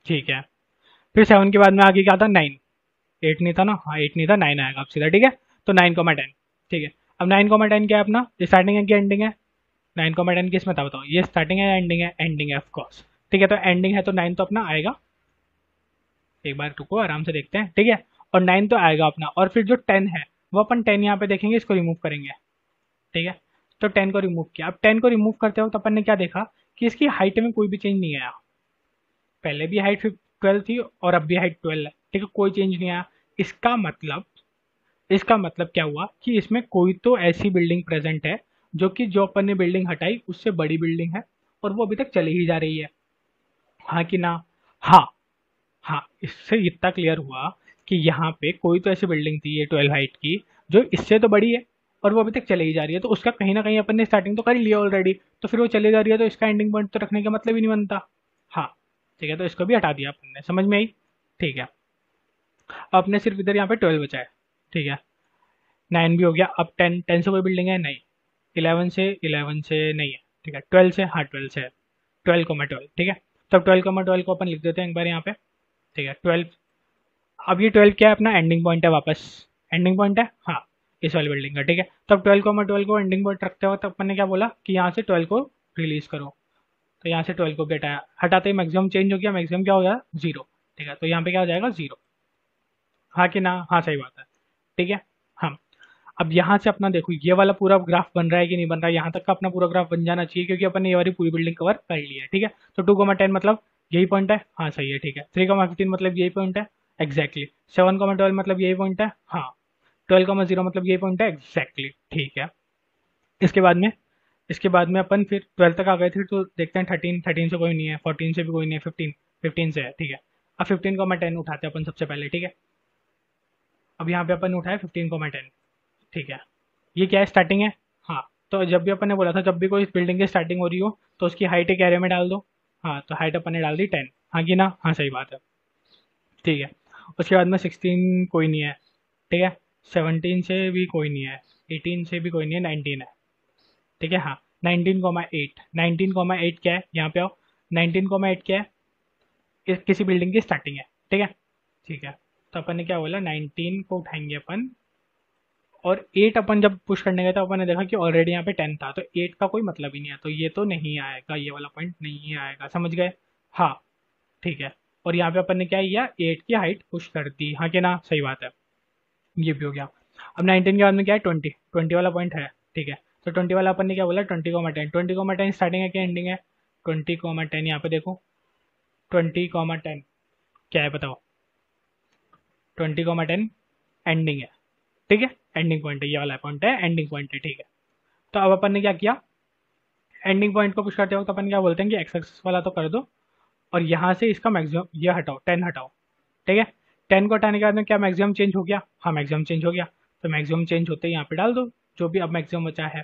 ठीक है। फिर 7 के बाद में आगे क्या था, 9, 8 नहीं था ना, हाँ 8 नहीं था, 9 आएगा अब सीधा, ठीक है। तो 9,10, ठीक है। अब 9,10 क्या है अपना, ये स्टार्टिंग है कि एंडिंग है, 9,10 किस में था बताओ, ये स्टार्टिंग है या एंडिंग है, एंडिंग है ऑफकोर्स, ठीक है। तो एंडिंग है तो 9 तो अपना आएगा, एक बार रुको आराम से देखते हैं, ठीक है। और 9 तो आएगा अपना, और फिर जो 10 है वो अपन 10 यहाँ पे देखेंगे, इसको रिमूव करेंगे, ठीक है। तो 10 को रिमूव किया। अब 10 को रिमूव करते वक्त अपन ने क्या देखा कि इसकी हाइट में कोई भी चेंज नहीं आया, पहले भी हाइट 12 थी और अब भी हाइट 12 है, ठीक है, कोई चेंज नहीं आया। इसका मतलब क्या हुआ कि इसमें कोई तो ऐसी बिल्डिंग प्रेजेंट है जो कि जो अपन ने बिल्डिंग हटाई उससे बड़ी बिल्डिंग है और वो अभी तक चली ही जा रही है, हाँ कि ना, हाँ, हाँ। इससे इतना क्लियर हुआ कि यहाँ पे कोई तो ऐसी बिल्डिंग थी ये 12 हाइट की जो इससे तो बड़ी है और वो अभी तक चली ही जा रही है, तो उसका कहीं ना कहीं अपन ने स्टार्टिंग तो कर ही लिया ऑलरेडी, तो फिर वो चली जा रही है तो इसका एंडिंग पॉइंट तो रखने का मतलब ही नहीं बनता, हाँ, ठीक है। तो इसको भी हटा दिया अपन ने, समझ में आई, ठीक है। अब अपने सिर्फ इधर यहाँ पे 12 बचा है, ठीक है। 9 भी हो गया। अब 10 से कोई बिल्डिंग है नहीं, 11 से नहीं है, ठीक है। 12 से, हाँ 12 से है, 12,12, ठीक है। तो अब 12,12 को अपन लिख देते हैं एक बार यहाँ पे, ठीक है। 12, अब ये 12 क्या है अपना, एंडिंग पॉइंट है, वापस एंडिंग पॉइंट है, हाँ, इस वाली बिल्डिंग का, ठीक है। तो अब 12,12 को एंडिंग पॉइंट रखते हो तो अपन ने क्या बोला कि यहाँ से 12 को रिलीज करो, तो यहाँ से 12 को भी हटाया, हटाते ही मैक्सिमम चेंज हो गया, मैक्सिमम क्या हो गया 0, ठीक है। तो यहाँ पे क्या हो जाएगा 0, हाँ कि ना, हाँ सही बात है, ठीक है। हाँ, अब यहाँ से अपना देखो ये वाला पूरा ग्राफ बन रहा है कि नहीं बन रहा है, यहाँ तक का अपना पूरा ग्राफ बन जाना चाहिए क्योंकि अपन ने ये वाली पूरी बिल्डिंग कवर कर ली है, ठीक है। तो 2,10 मतलब यही पॉइंट है, हाँ सही है, ठीक है। 3,15 मतलब यही पॉइंट है, एग्जैक्टली। 7,12 मतलब यही पॉइंट है, हाँ। 12,0 मतलब यही पॉइंट है, एग्जैक्टली, ठीक है। इसके बाद में इसके बाद में अपन फिर 12 तक आ गए थे, तो देखते हैं 13 से कोई नहीं है, 14 से भी कोई नहीं है, 15 से है, ठीक है। अब 15,10 उठाते हैं अपन सबसे पहले, ठीक है। अब यहाँ पे अपन उठाए 15,10, ठीक है। ये क्या है, स्टार्टिंग है, हाँ। तो जब भी अपन ने बोला था जब भी कोई बिल्डिंग की स्टार्टिंग हो रही हो तो उसकी हाइट एक एरिया में डाल दो, हाँ। तो हाइट अपन ने डाल दी 10, हाँ कि ना, हाँ सही बात है, ठीक है। उसके बाद में 16 कोई नहीं है, ठीक है। 17 से भी कोई नहीं है, 18 से भी कोई नहीं है, 19 है, ठीक है, हाँ। 19,8, 19,8 क्या है, यहाँ पे आओ, 19,8 क्या है, किसी बिल्डिंग की स्टार्टिंग है, ठीक है, ठीक है। तो अपन ने क्या बोला, 19 को उठाएंगे अपन, और 8 अपन जब पुश करने गए तो अपन ने देखा कि ऑलरेडी यहाँ पे 10 था, तो 8 का कोई मतलब ही नहीं है, तो ये तो नहीं आएगा, ये वाला पॉइंट नहीं आएगा, समझ गए, हाँ, ठीक है। और यहाँ पे अपन ने क्या किया, 8 की हाइट पुश कर दी, हाँ कि ना, सही बात है, ये भी हो गया। अब 19 के बाद में क्या है, 20 वाला पॉइंट है, ठीक है। तो 20 वाला अपन ने क्या बोला, 20,10, 20,10 स्टार्टिंग है क्या एंडिंग है, 20,10 यहाँ पे देखो, 20,10 क्या है बताओ, 20,10 एंडिंग है, ठीक है, एंडिंग पॉइंट है, ये वाला पॉइंट है, एंडिंग पॉइंट है, ठीक है। तो अब अपन ने क्या किया, एंडिंग पॉइंट को पुश करते वक्त अपन क्या बोलते हैं कि एक्स एक्सिस वाला तो कर दो और यहाँ से इसका मैक्सिमम ये हटाओ, 10 हटाओ, ठीक है। 10 को हटाने के बाद में क्या मैक्सिमम चेंज हो गया, हाँ मैक्सिमम चेंज हो गया। तो मैक्सिमम चेंज होते ही यहाँ पे डाल दो जो भी अब मैक्सिमम बचा है,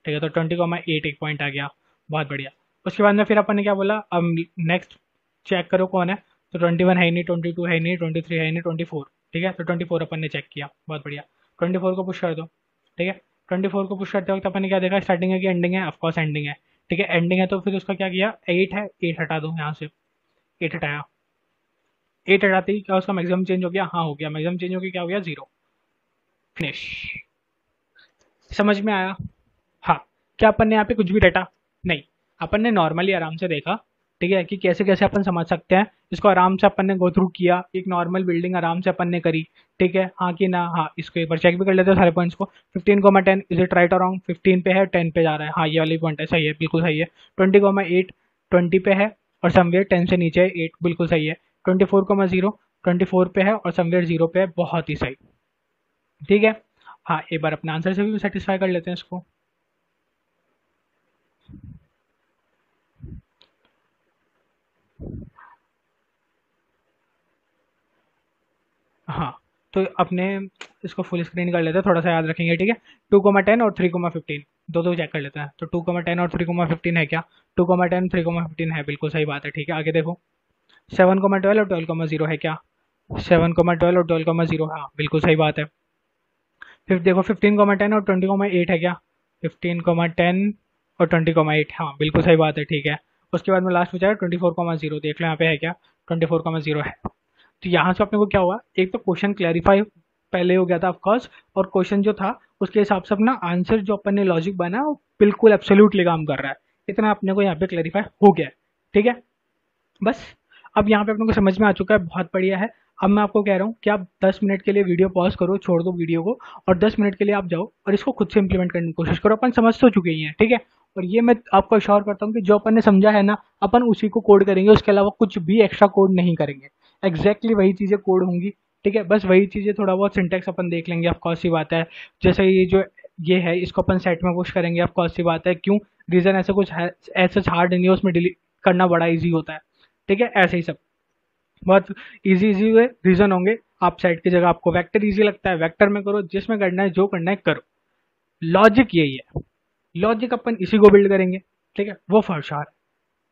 ठीक है। तो 20,8 एक पॉइंट आ गया, बहुत बढ़िया। उसके बाद में फिर अपन ने क्या बोला, अब नेक्स्ट चेक करो कौन है, तो 21 है नहीं, 22 है नहीं, 23 है नहीं, 24, ठीक है। तो 24 अपन ने चेक किया, बहुत बढ़िया। 24 को पुश कर दो, ठीक है। 24 को पुश करते वक्त अपन ने क्या देखा, स्टार्टिंग है कि एंडिंग है, ऑफकोर्स एंडिंग है, ठीक है। एंडिंग है तो फिर उसका क्या किया, 8 है, 8 हटा दो यहाँ से, 8 हटाया, 8 हटाते ही क्या उसका मैक्सिमम चेंज हो गया, हाँ हो गया, मैक्सिमम चेंज हो गया, क्या हो गया 0, फिनिश। समझ में आया, हाँ। क्या अपन ने यहाँ पे कुछ भी रटा, नहीं, अपन ने नॉर्मली आराम से देखा, ठीक है, कि कैसे कैसे अपन समझ सकते हैं इसको, आराम से अपन ने गो थ्रू किया, एक नॉर्मल बिल्डिंग आराम से अपन ने करी, ठीक है, हाँ कि ना, हाँ। इसको एक बार चेक भी कर लेते हैं सारे पॉइंट्स को, 15,10 इज इट राइट और रॉन्ग, 15 पे है, 10 पे जा रहा है, हाँ ये वाली पॉइंट है, सही है, बिल्कुल सही है। 20,8 20 पे है और समवेयर 10 से नीचे है 8, बिल्कुल सही है। 24,0 24 पे है और समवेयर 0 पे है, बहुत ही सही, ठीक है। हाँ, एक बार अपने आंसर से भी सेटिस्फाई कर लेते हैं इसको। हाँ, तो अपने इसको फुल स्क्रीन कर लेते हैं, थोड़ा सा याद रखेंगे, ठीक है। 2,10 और 3,15 दो चेक कर लेते हैं। तो 2,10 और 3,15 है क्या? 2,10 3,15 है, बिल्कुल सही बात है, ठीक है। आगे देखो 7,12 और 12,0 है क्या? 7,12 और 12,0, हाँ बिल्कुल सही बात है। फिर देखो 15,10 और 20,8 है क्या? 15,10 और 20,8, हाँ बिल्कुल सही बात है, ठीक है। उसके बाद में लास्ट पूछा है 24,0, देख लो यहाँ पे है क्या? 24,0 है। तो यहाँ से अपने को क्या हुआ, एक तो क्वेश्चन क्लैरिफाई पहले हो गया था ऑफकोर्स, और क्वेश्चन जो था उसके हिसाब से अपना आंसर जो अपन ने लॉजिक बना वो बिल्कुल एब्सोल्युटली काम कर रहा है। इतना अपने को यहाँ पे क्लैरिफाई हो गया है, ठीक है। बस अब यहाँ पे अपने को समझ में आ चुका है, बहुत बढ़िया है। अब मैं आपको कह रहा हूँ कि आप 10 मिनट के लिए वीडियो पॉज करो, छोड़ दो वीडियो को, और 10 मिनट के लिए आप जाओ और इसको खुद से इंप्लीमेंट करने की कोशिश करो। अपन समझ तो चुके ही हैं, ठीक है। और ये मैं आपको अश्योर करता हूँ कि जो अपन ने समझा है ना, अपन उसी को कोड करेंगे, उसके अलावा कुछ भी एक्स्ट्रा कोड नहीं करेंगे। एग्जैक्टली वही चीज़ें कोड होंगी, ठीक है। बस वही चीज़ें, थोड़ा बहुत सिंटेक्स अपन देख लेंगे, ऑफ कौन सी बात है। जैसे ये जो ये है इसको अपन सेट में पुश करेंगे, ऑफ कौन सी बात है, क्यों रीज़न ऐसा कुछ है, ऐसा हार्ड नहीं है, उसमें डिलीट करना बड़ा ईजी होता है, ठीक है। ऐसे ही सब बहुत इजी इजी हुए रीजन होंगे। आप साइड की जगह आपको वेक्टर इजी लगता है, वेक्टर में करो, जिसमें करना है जो करना है करो। लॉजिक यही है, लॉजिक अपन इसी को बिल्ड करेंगे, ठीक है, वो फॉर श्योर,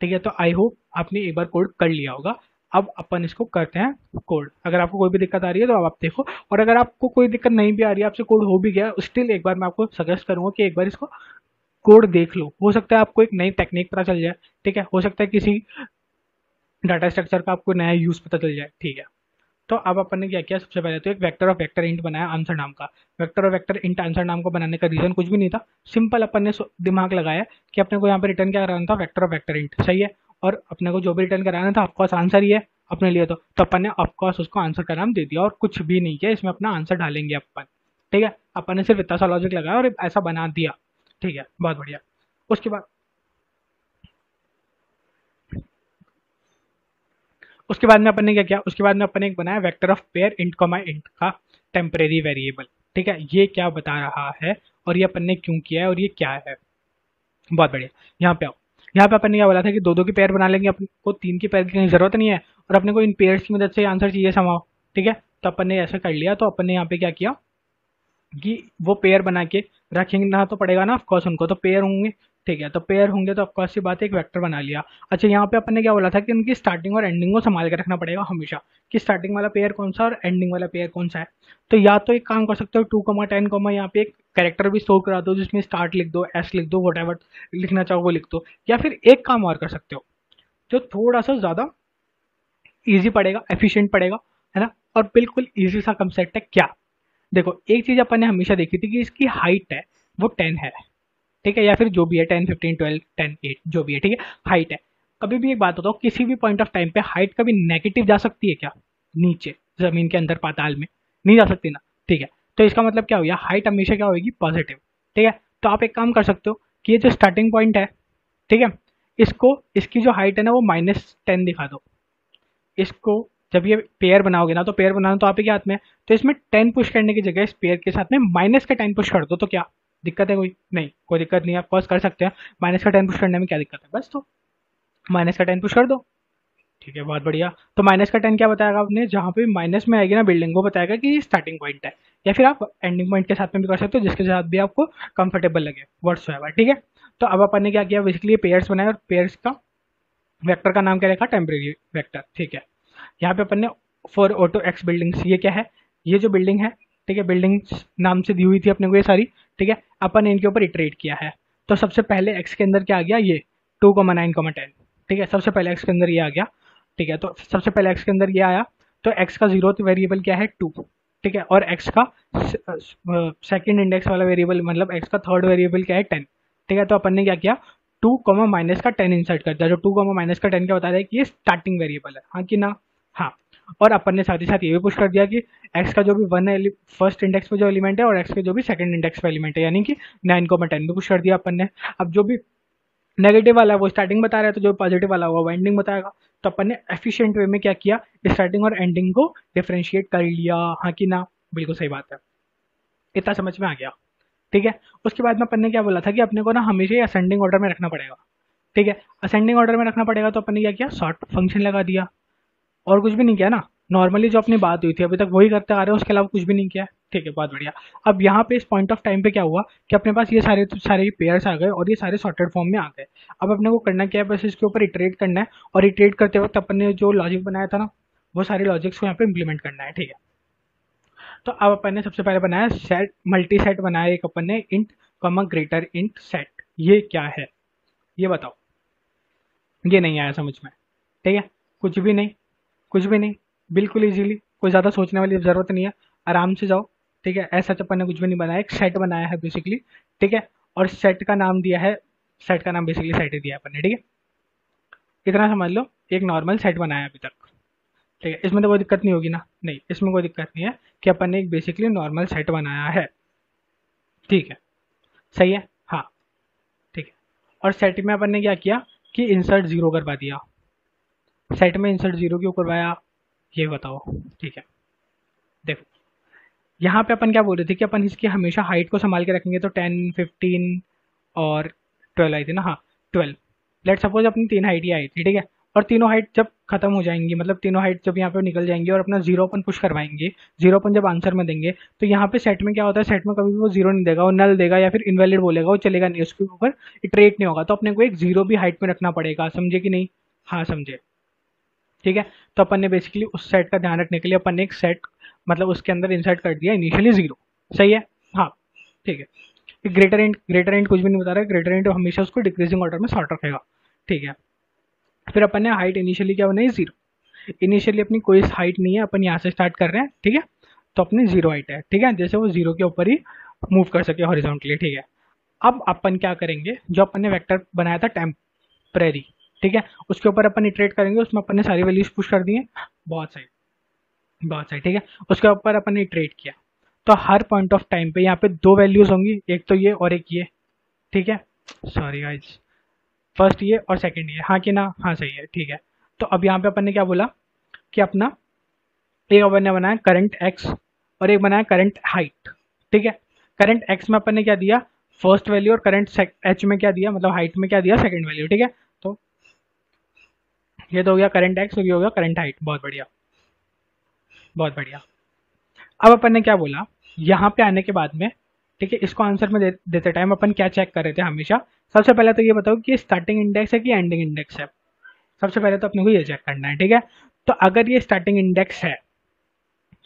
ठीक है। तो आई होप आपने एक बार कोड कर लिया होगा। अब अपन इसको करते हैं कोड। अगर आपको कोई भी दिक्कत आ रही है तो अब आप देखो, और अगर आपको कोई दिक्कत नहीं भी आ रही है, आपसे कोड हो भी गया, स्टिल एक बार मैं आपको सजेस्ट करूंगा कि एक बार इसको कोड देख लो, हो सकता है आपको एक नई टेक्निक पता चल जाए, ठीक है। हो सकता है किसी डाटा स्ट्रक्चर का आपको नया यूज पता चल जाए, ठीक है। तो अब अपन ने क्या किया, सबसे पहले तो एक वेक्टर ऑफ वेक्टर इंट बनाया आंसर नाम का। Vector of vector int answer नाम को बनाने का रीजन कुछ भी नहीं था, सिंपल अपन ने दिमाग लगाया कि अपने को यहाँ पे रिटर्न क्या कराना था, वेक्टर ऑफ वेक्टर इंट, सही है। और अपने को जो भी रिटर्न कराना था ऑफकोर्स आंसर ही है अपने लिए, तो अपन ने ऑफकोर्स उसको आंसर का नाम दे दिया और कुछ भी नहीं किया, इसमें अपना आंसर डालेंगे अपन, ठीक है। अपन ने सिर्फ इतना सा लॉजिक लगाया और ऐसा बना दिया, ठीक है, बहुत बढ़िया। उसके बाद उसके बाद में अपन ने क्या किया, उसके बाद में अपन ने एक बनाया vector of pair int comma int का टेम्परेरी वेरिएबल, ठीक है। ये क्या बता रहा है और ये अपन ने क्यों किया है और ये क्या है, बहुत बढ़िया। यहाँ पे आओ, यहाँ पे अपन ने क्या बोला था कि दो दो की पेयर बना लेंगे, अपन को तीन की पेयर की कहीं जरूरत नहीं है, और अपने को इन पेयर्स की मदद से आंसर चाहिए समाओ, ठीक है। तो अपन ने ऐसा कर लिया, तो अपन ने यहाँ पे क्या किया कि वो पेयर बना के रखना तो पड़ेगा ना ऑफकोर्स उनको, तो पेयर होंगे, ठीक है। तो पेयर होंगे तो ऑफकोर्स सी बात है, एक वेक्टर बना लिया। अच्छा, यहाँ पे अपन ने क्या बोला था कि उनकी स्टार्टिंग और एंडिंग को संभाल के रखना पड़ेगा हमेशा, कि स्टार्टिंग वाला पेयर कौन सा और एंडिंग वाला पेयर कौन सा है। तो या तो एक काम कर सकते हो 2,10, यहाँ पे एक कैरेक्टर भी स्टोर करा दो, जिसमें स्टार्ट लिख दो, एस लिख दो, वट एवर लिखना चाहो वो लिख दो। या फिर एक काम और कर सकते हो जो थोड़ा सा ज़्यादा ईजी पड़ेगा, एफिशिएंट पड़ेगा, है ना, और बिल्कुल ईजी सा कंसेप्ट है। क्या, देखो एक चीज अपन ने हमेशा देखी थी कि इसकी हाइट है वो 10 है, ठीक है, या फिर जो भी है 10, 15, 12, 10, 8 जो भी है, ठीक है, हाइट है। कभी भी एक बात बताओ, किसी भी पॉइंट ऑफ टाइम पे हाइट कभी नेगेटिव जा सकती है क्या? नीचे जमीन के अंदर पाताल में नहीं जा सकती ना, ठीक है। तो इसका मतलब क्या हो गया, हाइट हमेशा क्या होगी, पॉजिटिव, ठीक है। तो आप एक काम कर सकते हो कि ये जो स्टार्टिंग पॉइंट है, ठीक है, इसको इसकी जो हाइट है ना वो -10 दिखा दो। इसको जब ये पेयर बनाओगे ना, तो पेयर बनाना तो आप ही के हाथ में है, तो इसमें 10 पुश करने की जगह इस पेयर के साथ में -10 पुश कर दो, तो क्या दिक्कत है? कोई नहीं, कोई दिक्कत नहीं है, आप पॉज कर सकते हैं। -10 पुश करने में क्या दिक्कत है, बस तो -10 पुश कर दो, ठीक है, बहुत बढ़िया। तो -10 क्या बताएगा आपने, जहाँ पे माइनस में आएगी ना बिल्डिंग, वो बताएगा कि ये स्टार्टिंग पॉइंट है, या फिर आप एंडिंग पॉइंट के साथ में भी कर सकते हो, जिसके साथ भी आपको कंफर्टेबल लगे, व्हाट्सएवर, ठीक है। तो अब अपन ने क्या किया, बेसिकली पेयर्स बनाए और पेयर्स का वेक्टर का नाम क्या रखा, टेम्परेरी वेक्टर, ठीक है। यहाँ पे अपन ने फॉर ऑटो एक्स बिल्डिंग्स, ये क्या है, ये जो बिल्डिंग है, ठीक है, बिल्डिंग नाम से दी हुई थी अपने को ये सारी, ठीक है। अपन ने इनके ऊपर इटरेट किया है। तो सबसे पहले एक्स के अंदर क्या आ गया, ये 2,9,10, ठीक है, सबसे पहले एक्स के अंदर ये आ गया, ठीक है। तो सबसे पहले एक्स के अंदर ये आया, तो एक्स का 0th वेरिएबल क्या है, 2, ठीक है, और एक्स का सेकेंड इंडेक्स वाला वेरिएबल मतलब एक्स का थर्ड वेरिएबल क्या है, 10, ठीक है। तो अपन ने क्या किया, 2, -10 इंसर्ट कर दिया, जो 2, -10 क्या बता रहा है कि ये स्टार्टिंग वेरिएबल है, हाँ कि ना, हाँ। और अपन ने साथ ही साथ ये भी पुश कर दिया कि एक्स का जो भी वन है फर्स्ट इंडेक्स पे जो एलिमेंट है, और एक्स के जो भी सेकंड इंडेक्स पे एलिमेंट है, यानी कि 9,10 भी पुश कर दिया अपन ने। अब जो भी नेगेटिव वाला है वो स्टार्टिंग बता रहा है, तो जो पॉजिटिव वाला होगा वो एंडिंग बताएगा। तो अपन ने एफिशिएंट वे में क्या किया, स्टार्टिंग और एंडिंग को डिफरेंशिएट कर लिया, हाँ कि ना, बिल्कुल सही बात है, इतना समझ में आ गया, ठीक है। उसके बाद में अपन ने क्या बोला था कि अपने को ना हमेशा ये असेंडिंग ऑर्डर में रखना पड़ेगा, ठीक है। असेंडिंग ऑर्डर में रखना पड़ेगा, तो अपन ने क्या किया, सॉर्ट फंक्शन लगा दिया, और कुछ भी नहीं किया ना, नॉर्मली जो अपनी बात हुई थी अभी तक वही करते आ रहे हैं, उसके अलावा कुछ भी नहीं किया है। ठीक है, बहुत बढ़िया। अब यहाँ पे इस पॉइंट ऑफ टाइम पे क्या हुआ कि अपने पास ये सारे पेयर्स आ गए और ये सारे सॉर्टेड फॉर्म में आ गए। अब अपने को करना क्या है, बस इसके ऊपर इटरेट करना है, और इटरेट करते वक्त अपन ने जो लॉजिक बनाया था ना, वो सारे लॉजिक्स को यहाँ पे इम्प्लीमेंट करना है। ठीक है, तो अब अपन ने सबसे पहले बनाया सेट, मल्टी सेट बनाया एक अपन ने, int comma greater int set. ये क्या है ये बताओ, ये नहीं आया समझ में? ठीक है, कुछ भी नहीं, कुछ भी नहीं, बिल्कुल इजीली, कोई ज़्यादा सोचने वाली ज़रूरत नहीं है, आराम से जाओ। ठीक है, ऐसा अपन ने कुछ भी नहीं बनाया, एक सेट बनाया है बेसिकली। ठीक है, और सेट का नाम दिया है, सेट का नाम बेसिकली सेट ही दिया है अपन ने। ठीक है, इतना समझ लो, एक नॉर्मल सेट बनाया है अभी तक। ठीक है, इसमें तो कोई दिक्कत नहीं होगी ना? नहीं, इसमें कोई दिक्कत नहीं है कि अपन ने एक बेसिकली नॉर्मल सेट बनाया है। ठीक है, सही है, हाँ। ठीक है, और सेट में अपन ने क्या किया कि इंसर्ट जीरो करवा दिया। सेट में इंसर्ट जीरो क्यों करवाया ये बताओ? ठीक है, देखो यहाँ पे अपन क्या बोल रहे थे कि अपन इसकी हमेशा हाइट को संभाल के रखेंगे, तो 10, 15 और 12 आई थी ना, हाँ 12। लेट सपोज अपनी 3 हाइट ही आई थी। ठीक है, और तीनों हाइट जब खत्म हो जाएंगी, मतलब तीनों हाइट जब यहाँ पे निकल जाएंगी और अपना जीरो अपन पुश करवाएंगे, जीरो अपन जब आंसर में देंगे, तो यहाँ पे सेट में क्या होता है, सेट में कभी भी वो जीरो नहीं देगा, वो नल देगा या फिर इनवैलिड बोलेगा, वो चलेगा नहीं, उसके ऊपर इटरेट नहीं होगा। तो अपने को एक जीरो भी हाइट में रखना पड़ेगा, समझे कि नहीं? हाँ समझे। ठीक है, तो अपन ने बेसिकली उस सेट का ध्यान रखने के लिए अपन ने एक सेट मतलब उसके अंदर इंसर्ट कर दिया इनिशियली जीरो। सही है, हाँ। ठीक है, ग्रेटर इंट कुछ भी नहीं बता रहा है, ग्रेटर इंट हमेशा उसको डिक्रीजिंग ऑर्डर में सॉर्ट रखेगा। ठीक है, फिर अपन ने हाइट इनिशियली क्या बनाई, जीरो। इनिशियली अपनी कोई हाइट नहीं है, अपन यहाँ से स्टार्ट कर रहे हैं। ठीक है, तो अपनी जीरो हाइट है। ठीक है, जैसे वो जीरो के ऊपर ही मूव कर सके हॉरिजॉन्टली। ठीक है, अब अपन क्या करेंगे, जो अपन ने वेक्टर बनाया था टेम्परेरी, ठीक है, उसके ऊपर अपन इटरेट करेंगे, उसमें अपन ने सारी वैल्यूज पुश कर दी हैं, बहुत सही, बहुत सही। ठीक है, उसके ऊपर अपन ने इटरेट किया, तो हर पॉइंट ऑफ टाइम पे यहाँ पे दो वैल्यूज होंगी, एक तो ये और एक ये। ठीक है, सॉरी गाइज, फर्स्ट ये और सेकंड ये, हाँ कि ना? हाँ सही है। ठीक है, तो अब यहाँ पे अपन ने क्या बोला कि अपना एक अपन ने बनाया करंट एक्स और एक बनाया करंट हाइट। ठीक है, करंट एक्स में अपन ने क्या दिया, फर्स्ट वैल्यू, और करंट एच में क्या दिया, मतलब हाइट में क्या दिया, सेकंड वैल्यू। ठीक है, तो ये तो हो गया करंट एक्स और ये हो गया करंट हाइट। बहुत बढ़िया, बहुत बढ़िया। अब अपन ने क्या बोला यहाँ पे आने के बाद में, ठीक है, इसको आंसर में देते टाइम अपन क्या चेक कर रहे थे हमेशा? सबसे पहले तो ये बताओ कि स्टार्टिंग इंडेक्स है कि एंडिंग इंडेक्स है। सबसे पहले तो अपने को ये चेक करना है। ठीक है, तो अगर ये स्टार्टिंग इंडेक्स है,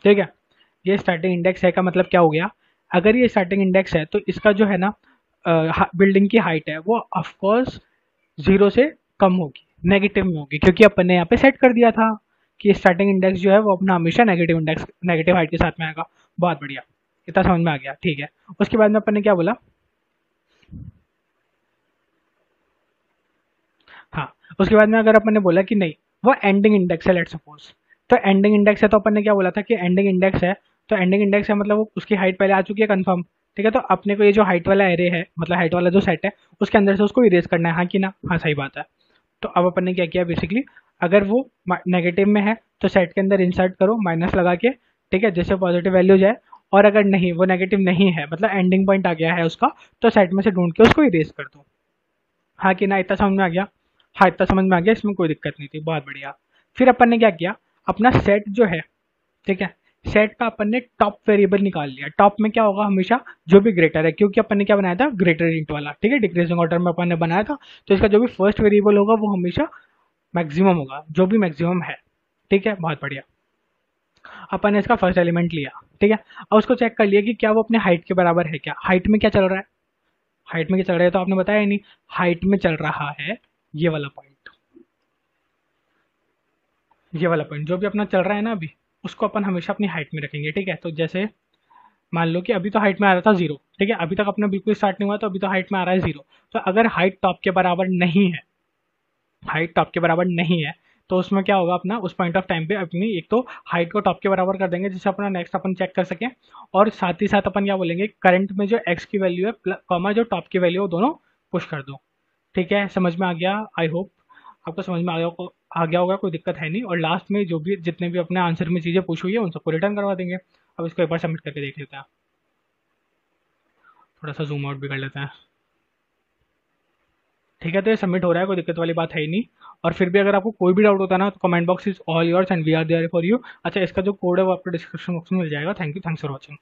ठीक है, ये स्टार्टिंग इंडेक्स है का मतलब क्या हो गया, अगर ये स्टार्टिंग इंडेक्स है तो इसका जो है ना बिल्डिंग की हाइट है वो ऑफकोर्स जीरो से कम होगी, नेगेटिव में होगी, क्योंकि अपन ने यहाँ पे सेट कर दिया था कि स्टार्टिंग इंडेक्स जो है वो अपना हमेशा नेगेटिव इंडेक्स, नेगेटिव हाइट के साथ में आएगा। बहुत बढ़िया, इतना समझ में आ गया। ठीक है, उसके बाद में अपन ने क्या बोला, हाँ, उसके बाद में अगर अपन ने बोला कि नहीं वो एंडिंग इंडेक्स है, लेट सपोज, तो एंडिंग इंडेक्स है, तो अपन ने क्या बोला था कि एंडिंग इंडेक्स है, तो एंडिंग इंडेक्स है मतलब वो उसकी हाइट पहले आ चुकी है कंफर्म। ठीक है, तो अपने को ये जो हाइट वाला एरे है, मतलब हाइट वाला जो सेट है, उसके अंदर से उसको इरेज करना है, हाँ कि ना? हाँ सही बात है। तो अब अपन ने क्या किया बेसिकली, अगर वो नेगेटिव में है तो सेट के अंदर इंसर्ट करो माइनस लगा के। ठीक है, जैसे पॉजिटिव वैल्यू जाए, और अगर नहीं वो नेगेटिव नहीं है, मतलब एंडिंग पॉइंट आ गया है उसका, तो सेट में से ढूंढ के उसको इरेज कर दो। हाँ कि ना? इतना समझ में आ गया? हाँ इतना समझ में आ गया, इसमें कोई दिक्कत नहीं थी। बहुत बढ़िया। फिर अपन ने क्या किया, अपना सेट जो है, ठीक है, सेट का अपन ने टॉप वेरिएबल निकाल लिया। टॉप में क्या होगा हमेशा, जो भी ग्रेटर है, क्योंकि अपन ने क्या बनाया था, ग्रेटर इंट वाला। ठीक है, डिक्रीजिंग ऑर्डर में अपन ने बनाया था, तो इसका जो भी फर्स्ट वेरिएबल होगा वो हमेशा मैक्सिमम होगा, जो भी मैक्सिमम है। ठीक है, बहुत बढ़िया। अपन ने इसका फर्स्ट एलिमेंट लिया। ठीक है, अब उसको चेक कर लिया कि क्या वो अपने हाइट के बराबर है क्या, हाइट में क्या चल रहा है, हाइट में क्या चल रहा है, तो आपने बताया ही नहीं। हाइट में चल रहा है ये वाला पॉइंट, ये वाला पॉइंट जो भी अपना चल रहा है ना अभी, उसको अपन हमेशा अपनी हाइट में रखेंगे। ठीक है, तो जैसे मान लो कि अभी तो हाइट में आ रहा था जीरो, ठीक है, अभी तक अपना बिल्कुल स्टार्ट नहीं हुआ, तो अभी तो हाइट में आ रहा है जीरो। तो अगर हाइट टॉप के बराबर नहीं है, हाइट टॉप के बराबर नहीं है, तो उसमें क्या होगा, अपना उस पॉइंट ऑफ टाइम पे अपनी एक तो हाइट को टॉप के बराबर कर देंगे, जिससे अपना नेक्स्ट अपन चेक कर सकें, और साथ ही साथ अपन क्या बोलेंगे, करंट में जो एक्स की वैल्यू है कॉमा जो टॉप की वैल्यू है, वो दोनों पुश कर दो। ठीक है, समझ में आ गया? आई होप आपको समझ में आ गया होगा, कोई दिक्कत है नहीं। और लास्ट में जो भी जितने भी अपने आंसर में चीज़ें पूछ हुई है उन सबको रिटर्न करवा देंगे। अब इसको एक बार सबमिट करके देख लेते हैं, थोड़ा सा जूम आउट भी कर लेते हैं। ठीक है, तो ये सबमिट हो रहा है, कोई दिक्कत वाली बात है ही नहीं। और फिर भी अगर आपको कोई भी डाउट होता है ना तो comment box is all yours and we are there for you. अच्छा, इसका जो कोड है वो आपको डिस्क्रिप्शन बॉक्स में मिल जाएगा। Thank you, thanks for watching.